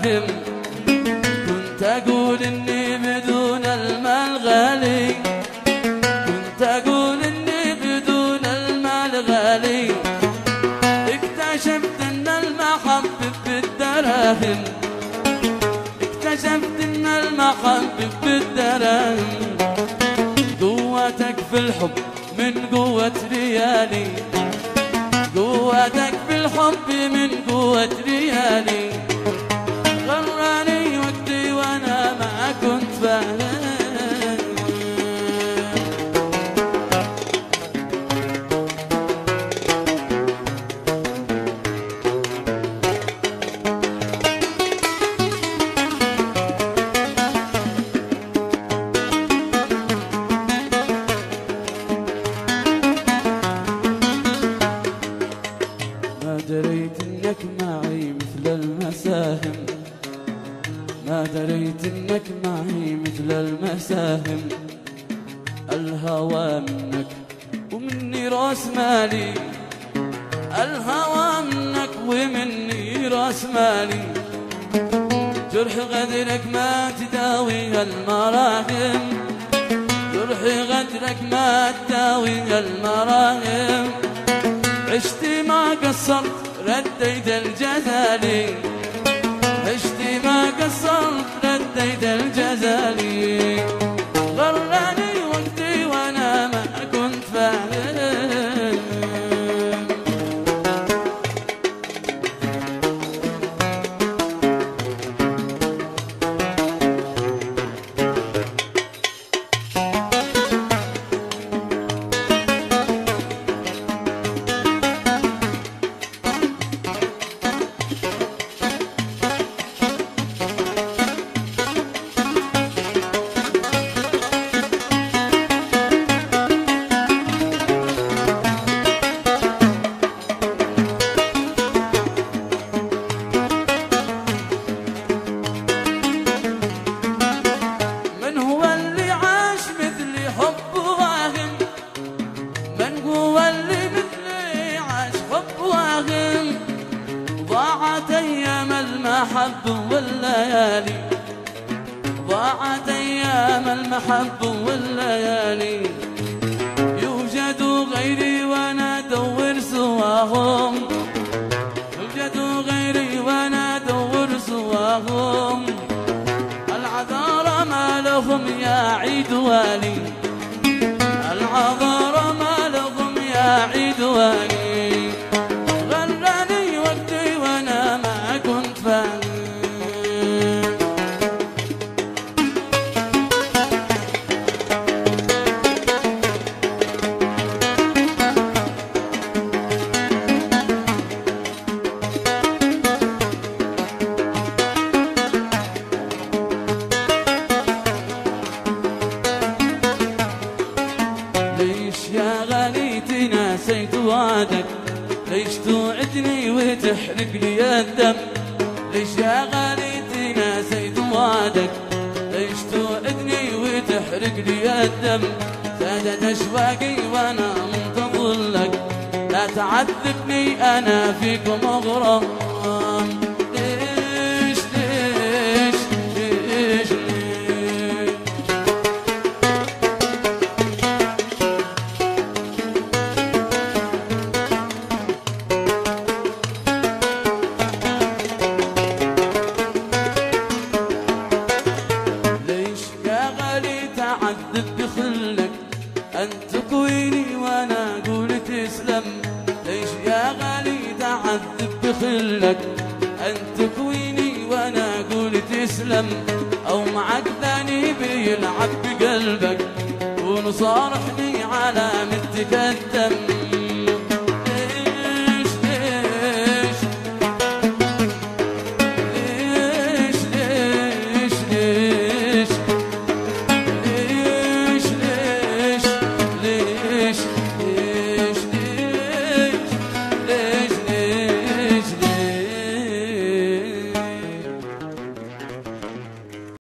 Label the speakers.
Speaker 1: الدراهم، كنت أقول إني بدون المال غالي، كنت أقول إني بدون المال غالي، اكتشفت إن المحبة بالدراهم، اكتشفت إن المحبة بالدراهم، قوتك في الحب من قوة ريالي، قوتك في الحب من قوة ريالي، غراني وقتي وانا ما كنت فاهم. ما دريت انك معي مثل المساهم، ما دريت انك معي مثل المساهم، الهوى منك ومني راس مالي، الهوى منك ومني راس مالي، جرح غدرك ما تداوي المراهم، جرح غدرك ما تداوي المراهم، عشت ما قصرت رديت الجزالي، عشت ما قصرت رديت الجزالي، غرني وقتي وانا ما كنت فاهم. ضاعت أيام المحب والليالي، ضاعت أيام المحب والليالي، يوجد غيري وأنا أدور سواهم، يوجد غيري وأنا أدور سواهم، العذار ما لهم يا عيد والي، العذار ما لهم يا عيد والي، نسيت وعدك، ليش توعدني وتحرق لي الدم، ليش يا غالي نسيت وعدك، ليش توعدني وتحرق لي الدم، زادت اشواقي وانا منتظر لك، لا تعذبني انا فيك مغرم، ليش ليش ليش تعذب بخلك، أنت تكويني وأنا أقول تسلم، ليش يا غالي تعذب بخلك، أنت تكويني وأنا أقول تسلم، أو معك ثاني بيلعب بقلبك ونصارحني على متك الدم.